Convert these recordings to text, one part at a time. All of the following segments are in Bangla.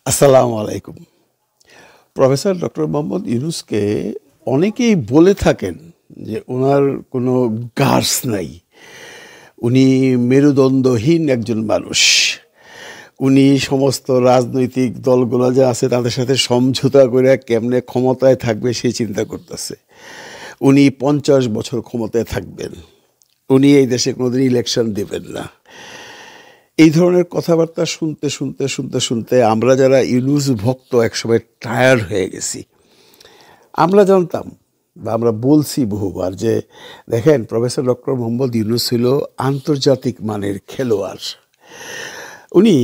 আসসালামু আলাইকুম। প্রফেসর ডক্টর মোহাম্মদ ইউনূসকে অনেকেই বলে থাকেন যে ওনার কোনো গার্স নাই, উনি মেরুদণ্ডহীন একজন মানুষ। উনি সমস্ত রাজনৈতিক দলগুলো যা আছে তাদের সাথে সমঝোতা করে কেমনে ক্ষমতায় থাকবে সেই চিন্তা করতেছে। উনি 50 বছর ক্ষমতায় থাকবেন, উনি এই দেশে কোনোদিন ইলেকশন দেবেন না। এই ধরনের কথাবার্তা শুনতে শুনতে শুনতে শুনতে আমরা যারা ইউনূস ভক্ত একসময় টায়ার্ড হয়ে গেছি। আমরা জানতাম বা আমরা বলছি বহুবার যে দেখেন, প্রফেসর ডক্টর মোহাম্মদ ইউনূস ছিল আন্তর্জাতিক মানের খেলোয়াড়। উনি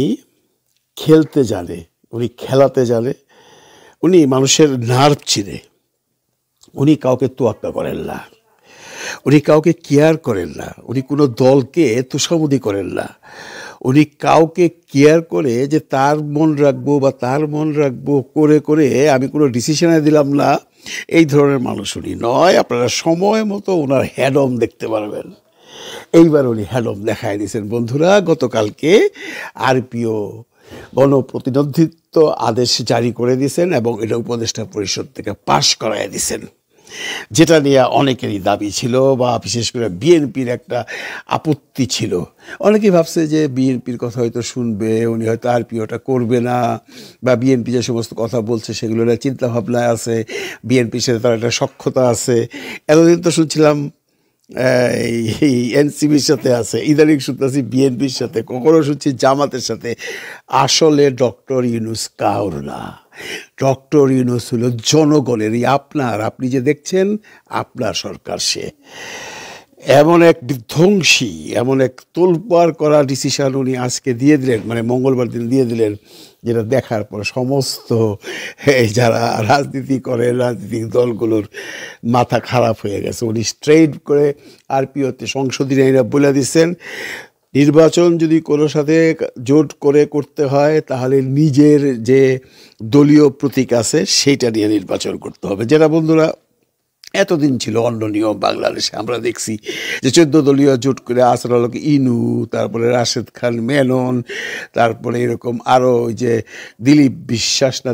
খেলতে জানে, উনি খেলাতে জানে, উনি মানুষের নার্ভ চিনে। উনি কাউকে তোয়াক্কা করেন না, উনি কাউকে কেয়ার করেন না, উনি কোনো দলকে তোষামোদি করেন না। উনি কাউকে কেয়ার করে যে তার মন রাখবো বা তার মন রাখবো করে করে আমি কোনো ডিসিশনে দিলাম না, এই ধরনের মানুষ উনি নয়। আপনারা সময় মতো ওনার হ্যাডম দেখতে পারবেন। এইবার উনি হ্যাডম দেখায় দিয়েছেন বন্ধুরা। গতকালকে আরপিও গণপ্রতিনিধিত্ব আদেশ জারি করে দিয়েছেন এবং এটা উপদেষ্টা পরিষদ থেকে পাশ করায় দিয়েছেন, যেটা নিয়ে অনেকেরই দাবি ছিল বা বিশেষ করে বিএনপির একটা আপত্তি ছিল। অনেকেই ভাবছে যে বিএনপির কথা হয়তো শুনবে, উনি হয়তো আরপিওটা করবে না, বা বিএনপি যে সমস্ত কথা বলছে সেগুলো চিন্তাভাবনায় আছে, বিএনপির সাথে তার একটা সখ্যতা আছে। এতদিন তো শুনছিলাম এই এনসিপির সাথে আছে, ইদানিং শুনতেছি বিএনপির সাথে, কখনো শুনছি জামাতের সাথে। আসলে ডক্টর ইউনূস কাউর না, ডক্টর ইউনূস হলো জনগণের। আপনি যে দেখছেন আপনার সরকার, সে এমন এক বিধ্বংসী, এমন এক তোলপাড় করা ডিসিশন উনি আজকে দিয়ে দিলেন, মানে মঙ্গলবার দিন দিয়ে দিলেন, যেটা দেখার পর সমস্ত যারা রাজনীতি করে রাজনৈতিক দলগুলোর মাথা খারাপ হয়ে গেছে। উনি স্ট্রেইট করে আরপিওতে সংশোধনী আইনে বলে দিচ্ছেন, নির্বাচন যদি কোনো সাথে জোট করে করতে হয় তাহলে নিজের যে দলীয় প্রতীক আছে সেইটা নিয়ে নির্বাচন করতে হবে, যেটা বন্ধুরা এতদিন ছিল অন্য নিয়ম। বাংলাদেশে আমরা দেখছি যে 14 দলীয় জোট করে আসার লোক ইনু, তারপরে রাশেদ খান মেনন, তারপরে এরকম আরও ওই যে দিলীপ বিশ্বাস না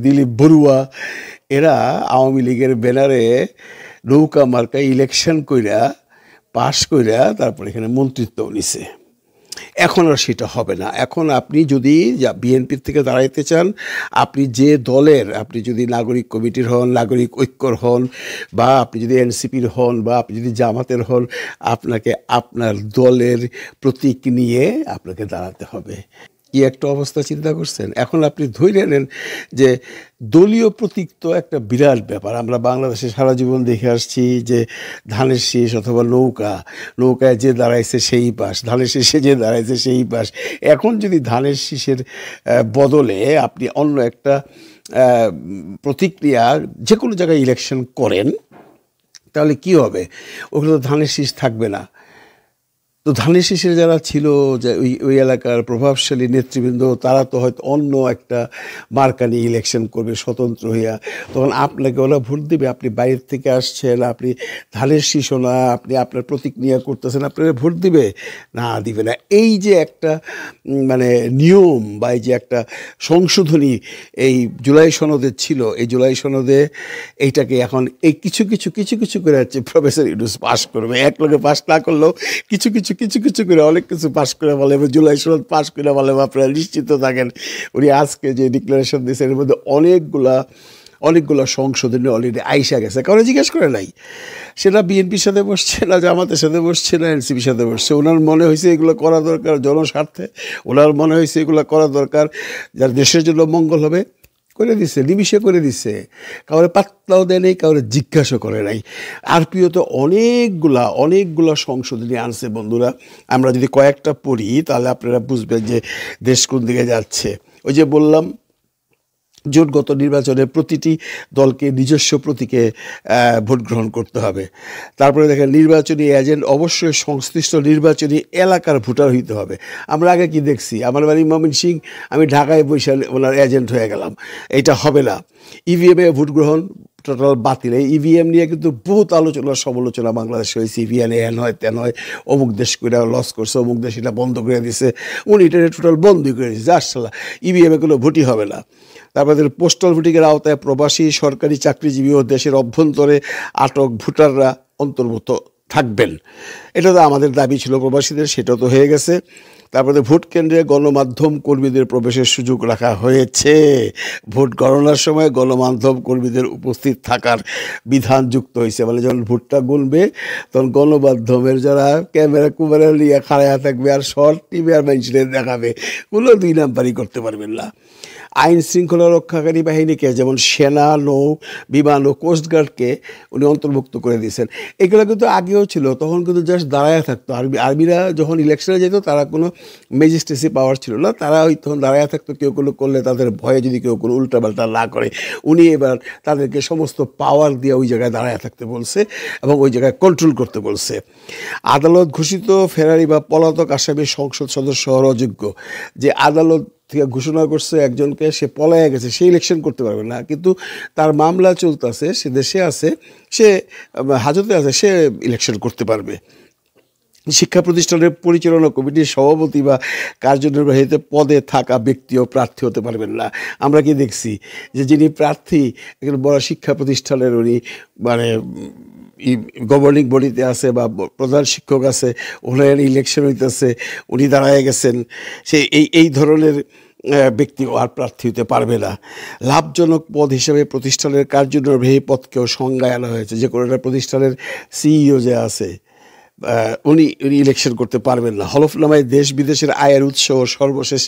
দিলীপ বড়ুয়া, এরা আওয়ামী লীগের ব্যানারে নৌকা মার্কায় ইলেকশন কইরা পাশ কইরা তারপরে এখানে মন্ত্রিত্ব নিছে। এখন আর সেটা হবে না। এখন আপনি যদি বিএনপির থেকে দাঁড়াইতে চান, আপনি যে দলের, আপনি যদি নাগরিক কমিটির হন, নাগরিক ঐক্যর হন, বা আপনি যদি এনসিপির হন, বা আপনি যদি জামাতের হন, আপনাকে আপনার দলের প্রতীক নিয়ে আপনাকে দাঁড়াতে হবে। কি একটা অবস্থা চিন্তা করছেন? এখন আপনি ধরে নেন যে দলীয় প্রতীক তো একটা বিরাট ব্যাপার। আমরা বাংলাদেশে সারা জীবন দেখে আসছি যে ধানের শীষ অথবা নৌকায় যে দাঁড়াইছে সেই পাশ, ধানের শীষে যে দাঁড়াইছে সেই পাশ। এখন যদি ধানের শীষের বদলে আপনি অন্য একটা প্রতীক নিয়ে যে কোনো জায়গায় ইলেকশন করেন, তাহলে কি হবে? ওগুলো তো ধানের শীষ থাকবে না। তো ধানের শীষের যারা ছিল, যে ওই এলাকার প্রভাবশালী নেতৃবৃন্দ, তারা তো হয়তো অন্য একটা মার্কা নিয়ে ইলেকশন করবে স্বতন্ত্র হইয়া। তখন আপনাকে ওরা ভোট দেবে। আপনি বাইরের থেকে আসছেন, আপনি ধানের শীষও না, আপনি আপনার প্রতীক নিয়ে করতেছেন, আপনারা ভোট দিবে না? দিবে না। এই যে একটা মানে নিয়ম বা এই যে একটা সংশোধনী এই জুলাই সনদে ছিল, এই জুলাই সনদে এইটাকে এখন এই কিছু কিছু করে হচ্ছে প্রফেসর ইউনূস পাশ করবে। এক লোকে পাশ না করলেও কিছু কিছু করে অনেক কিছু পাশ করে বলে, জুলাই সনদ পাশ করে বলে। আপনারা নিশ্চিত থাকেন, উনি আজকে যে ডিক্লারেশন দিয়েছেন এর মধ্যে অনেকগুলো সংশোধনী অলরেডি আইসা গেছে। কারণ জিজ্ঞেস করে নাই, সেটা বিএনপির সাথে বসছে না, জামাতের সাথে বসছে না, এনসিপির সাথে বসছে। ওনার মনে হয়েছে এগুলো করা দরকার জনস্বার্থে, ওনার মনে হয়েছে এগুলো করা দরকার যার দেশের জন্য মঙ্গল হবে, করে দিচ্ছে, নিমিষে করে দিচ্ছে। কাউরে পাত্তাও দেয় নেই, কাউরে জিজ্ঞাসা করে নাই। আরপিও তো অনেকগুলা সংশোধনী আনছে বন্ধুরা। আমরা যদি কয়েকটা পড়ি তাহলে আপনারা বুঝবেন যে দেশ কোন দিকে যাচ্ছে। ওই যে বললাম, জোটগত নির্বাচনে প্রতিটি দলকে নিজস্ব প্রতীকে ভোট গ্রহণ করতে হবে। তারপরে দেখেন, নির্বাচনী এজেন্ট অবশ্যই সংশ্লিষ্ট নির্বাচনী এলাকার ভোটার হইতে হবে। আমরা আগে কি দেখছি, আমার বাড়ি ময়মনসিংহ, আমি ঢাকায় বসে ওনার এজেন্ট হয়ে গেলাম, এটা হবে না। ইভিএমে ভোট গ্রহণ টোটাল বাতিল। এই ইভিএম নিয়ে কিন্তু বহুত আলোচনা সমালোচনা বাংলাদেশে হয়েছে, ইভিএম এন হয় তেন হয়, অমুক দেশ করে লস করছে, অমুক দেশ এটা বন্ধ করে দিছে, উনি এটা টোটাল বন্ধই করে দিয়েছে, আসলে ইভিএমে কোনো ভোটই হবে না। তারপরে পোস্টাল ভোটিংয়ের আওতায় প্রবাসী সরকারি চাকরিজীবী ও দেশের অভ্যন্তরে আটক ভোটাররা অন্তর্ভুক্ত থাকবেন। এটা তো আমাদের দাবি ছিল প্রবাসীদের, সেটা তো হয়ে গেছে। তারপরে ভোট কেন্দ্রে গণমাধ্যম কর্মীদের প্রবেশের সুযোগ রাখা হয়েছে। ভোট গণনার সময় গণমাধ্যম কর্মীদের উপস্থিত থাকার বিধান যুক্ত হয়েছে। মানে যখন ভোটটা গুনবে তখন গণমাধ্যমের যারা ক্যামেরা নিয়ে খাড়াইয়া থাকবে আর শর্ট টিভি আর মানুষদের দেখাবে, কোনো 2 নাম্বারই করতে পারবেন না। আইন শৃঙ্খলা রক্ষাকারী বাহিনীকে যেমন সেনা, নৌ, বিমান ও কোস্টগার্ডকে উনি অন্তর্ভুক্ত করে দিয়েছেন। এগুলো কিন্তু আগেও ছিল, তখন কিন্তু জাস্ট দাঁড়ায় থাকতো। আর্মিরা যখন ইলেকশনে যেত তারা কোনো ম্যাজিস্ট্রেসি পাওয়ার ছিল না, তারা ওই তখন দাঁড়ায় থাকতো। কেউ কোনো করলে তাদের ভয়ে যদি কেউ কোনো উল্টাপাল্টা না করে, উনি এবার তাদেরকে সমস্ত পাওয়ার দিয়ে ওই জায়গায় দাঁড়ায় থাকতে বলছে এবং ওই জায়গায় কন্ট্রোল করতে বলছে। আদালত ঘোষিত ফেরারি বা পলাতক আসামি সংসদ সদস্য হওয়ার অযোগ্য। যে আদালত থেকে ঘোষণা করছে একজনকে, সে পলায়ে গেছে, সে ইলেকশন করতে পারবে না, কিন্তু তার মামলা চলতেছে, সে দেশে আছে, সে হাজতে আছে, সে ইলেকশন করতে পারবে। শিক্ষা প্রতিষ্ঠানের পরিচালনা কমিটির সভাপতি বা কার্যনির্বাহীতে পদে থাকা ব্যক্তিও প্রার্থী হতে পারবেন না। আমরা কি দেখছি যে যিনি প্রার্থী বড় শিক্ষা প্রতিষ্ঠানের, উনি মানে গভর্নিং বডিতে আছে বা প্রধান শিক্ষক আছে, ওনার ইলেকশন হইতেছে, উনি দাঁড়ায় গেছেন, সে এই ধরনের ব্যক্তি আর প্রার্থী হতে পারবে না। লাভজনক পদ হিসেবে প্রতিষ্ঠানের কার্যনির্বাহী পদকেও সংজ্ঞায় আনা হয়েছে। যে কোনো একটা প্রতিষ্ঠানের সিইও যে আছে, উনি ইলেকশন করতে পারবেন না। হলফনামায় দেশ বিদেশের আয়ের উৎস ও সর্বশেষ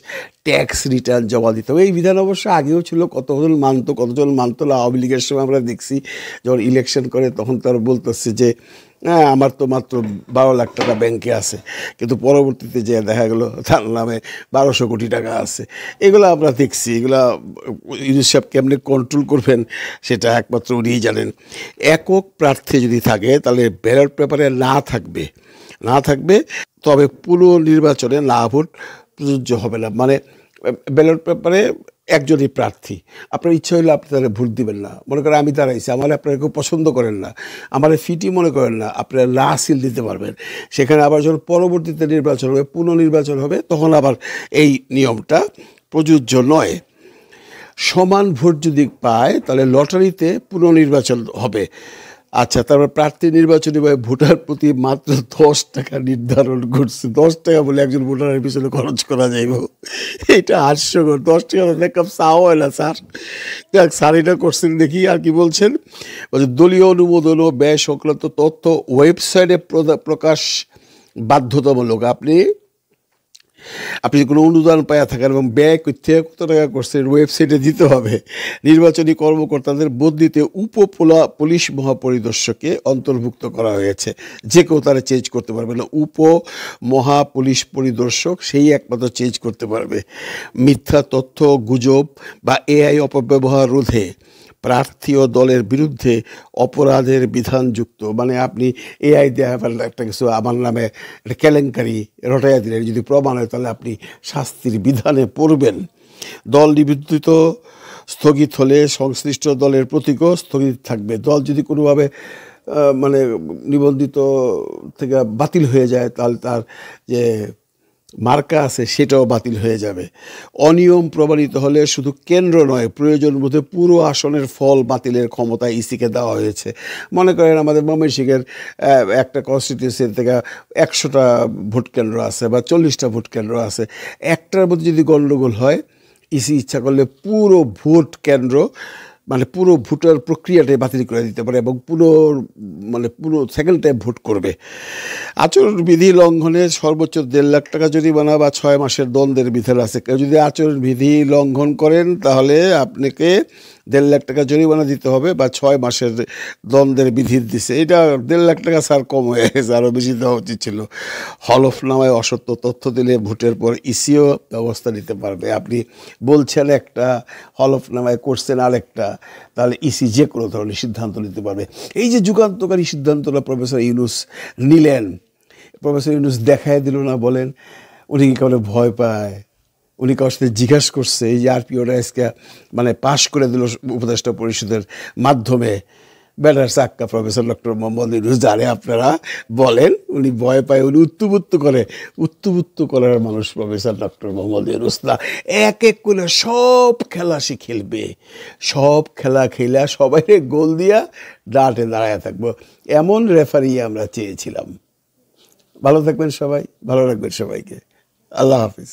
ট্যাক্স রিটার্ন জমা দিতে হবে। এই বিধান অবশ্য আগেও ছিল, কতজন মানত না। আওয়ামী লীগের সময় আমরা দেখছি যখন ইলেকশন করে তখন তারা বলতেছে যে হ্যাঁ আমার তো মাত্র 12 লাখ টাকা ব্যাংকে আছে, কিন্তু পরবর্তীতে যে দেখা গেলো তার নামে 1200 কোটি টাকা আছে। এগুলো আমরা দেখছি। এগুলা ইউনুস সাহেব কেমনে কন্ট্রোল করবেন সেটা একমাত্র উনিই জানেন। একক প্রার্থী যদি থাকে তাহলে ব্যালট পেপারে না থাকবে, তবে পুনর্নির্বাচনে না ভোট প্রযোজ্য হবে না। মানে ব্যালট পেপারে একজনই প্রার্থী, আপনার ইচ্ছা হইলে আপনি তারা ভোট দিবেন না। মনে করেন আমি দাঁড়াইছি, আমার আপনারা কেউ পছন্দ করেন না, আমার ফিটি মনে করেন না, আপনারা না সিল দিতে পারবেন। সেখানে আবার যখন পরবর্তীতে নির্বাচন হবে, পুনর্নির্বাচন হবে, তখন আবার এই নিয়মটা প্রযোজ্য নয়। সমান ভোট যদি পায় তাহলে লটারিতে পুনর্নির্বাচন হবে। আচ্ছা, তারপর প্রার্থী নির্বাচনী বা ভোটার প্রতি মাত্র 10 টাকা নির্ধারণ করছে। 10 টাকা বলে একজন ভোটারের পিছনে খরচ করা যাইব, এটা হাস্যকর। 10 টাকা এক চাও হয় না স্যার। স্যার এটা করছেন দেখি। আর কি বলছেন, দলীয় অনুমোদন ও ব্যয় সংক্রান্ত তথ্য ওয়েবসাইটে প্রকাশ বাধ্যতামূলক। আপনি যদি কোনো অনুদান পাইয়া থাকেন এবং ব্যয় করতে কত টাকা করছেন ওয়েবসাইটে দিতে হবে। নির্বাচনী কর্মকর্তাদের বদলিতে পুলিশ মহাপরিদর্শককে অন্তর্ভুক্ত করা হয়েছে। যে কেউ তারা চেঞ্জ করতে পারবে না। মহাপুলিশ পরিদর্শক সেই একমাত্র চেঞ্জ করতে পারবে। মিথ্যা তথ্য, গুজব বা এআই অপব্যবহার রোধে প্রার্থী ও দলের বিরুদ্ধে অপরাধের বিধানযুক্ত। মানে আপনি এআই দেওয়া একটা কিছু আমার নামে একটা কেলেঙ্কারি রটাইয়া দিলেন, যদি প্রমাণ হয় তাহলে আপনি শাস্তির বিধানে পড়বেন। দল নিবন্ধিত স্থগিত হলে সংশ্লিষ্ট দলের প্রতীকও স্থগিত থাকবে। দল যদি কোনোভাবে মানে নিবন্ধিত থেকে বাতিল হয়ে যায় তাহলে তার যে মার্কা আছে সেটাও বাতিল হয়ে যাবে। অনিয়ম প্রমাণিত হলে শুধু কেন্দ্র নয়, প্রয়োজন বোধে পুরো আসনের ফল বাতিলের ক্ষমতা ইসিকে দেওয়া হয়েছে। মনে করেন আমাদের ময়মনসিংহের একটা কনস্টিটিউয়েন্সি থেকে 100টা ভোট কেন্দ্র আছে বা 40টা ভোট কেন্দ্র আছে, একটার মধ্যে যদি গণ্ডগোল হয়, ইসি ইচ্ছা করলে পুরো ভোট কেন্দ্র মানে পুরো ভোটার প্রক্রিয়াটাই বাতিল করে দিতে পারে এবং পুরো সেকেন্ড টাইম ভোট করবে। আচরণবিধি লঙ্ঘনে সর্বোচ্চ 1.5 লাখ টাকা জরিমানা বা 6 মাসের দণ্ডের বিধান আছে। কেউ যদি আচরণবিধি লঙ্ঘন করেন তাহলে আপনাকে 1.5 লাখ টাকা জরিমানা দিতে হবে বা 6 মাসের দণ্ডের বিধি দিছে। এটা 1.5 লাখ টাকা স্যার কম হয়ে গেছে, আরও বেশি দেওয়া উচিত ছিল। হলফনামায় অসত্য তথ্য দিলে ভোটের পর ইসিও ব্যবস্থা নিতে পারবে। আপনি বলছেন একটা, হলফনামায় করছেন আরেকটা, তাহলে ইসি যে কোনো ধরনের সিদ্ধান্ত নিতে পারবে। এই যে যুগান্তকারী সিদ্ধান্তটা প্রফেসর ইউনুস নিলেন, প্রফেসর ইউনুস দেখায় দিল না বলেন, উনি কি কারণে ভয় পায়? উনি কারোর সাথে জিজ্ঞাসা করছে এই যে আরপিওটা আজকে মানে পাশ করে দিল উপদেষ্টা পরিষদের মাধ্যমে, ব্যাটার চাক্কা প্রফেসর ডক্টর মোহাম্মদ ইউনূস, যারে আপনারা বলেন উনি ভয় পায়, উনি উত্তুবুত্তু করার মানুষ প্রফেসর ডক্টর মোহাম্মদ ইউনূস না। এক এক করে সব খেলা সে খেলবে, সব খেলা খেলা সবাই গোল দিয়া ডাটে দাঁড়ায় থাকবো, এমন রেফারি আমরা চেয়েছিলাম। ভালো থাকবেন সবাই, ভালো রাখবেন সবাইকে। আল্লাহ হাফিজ।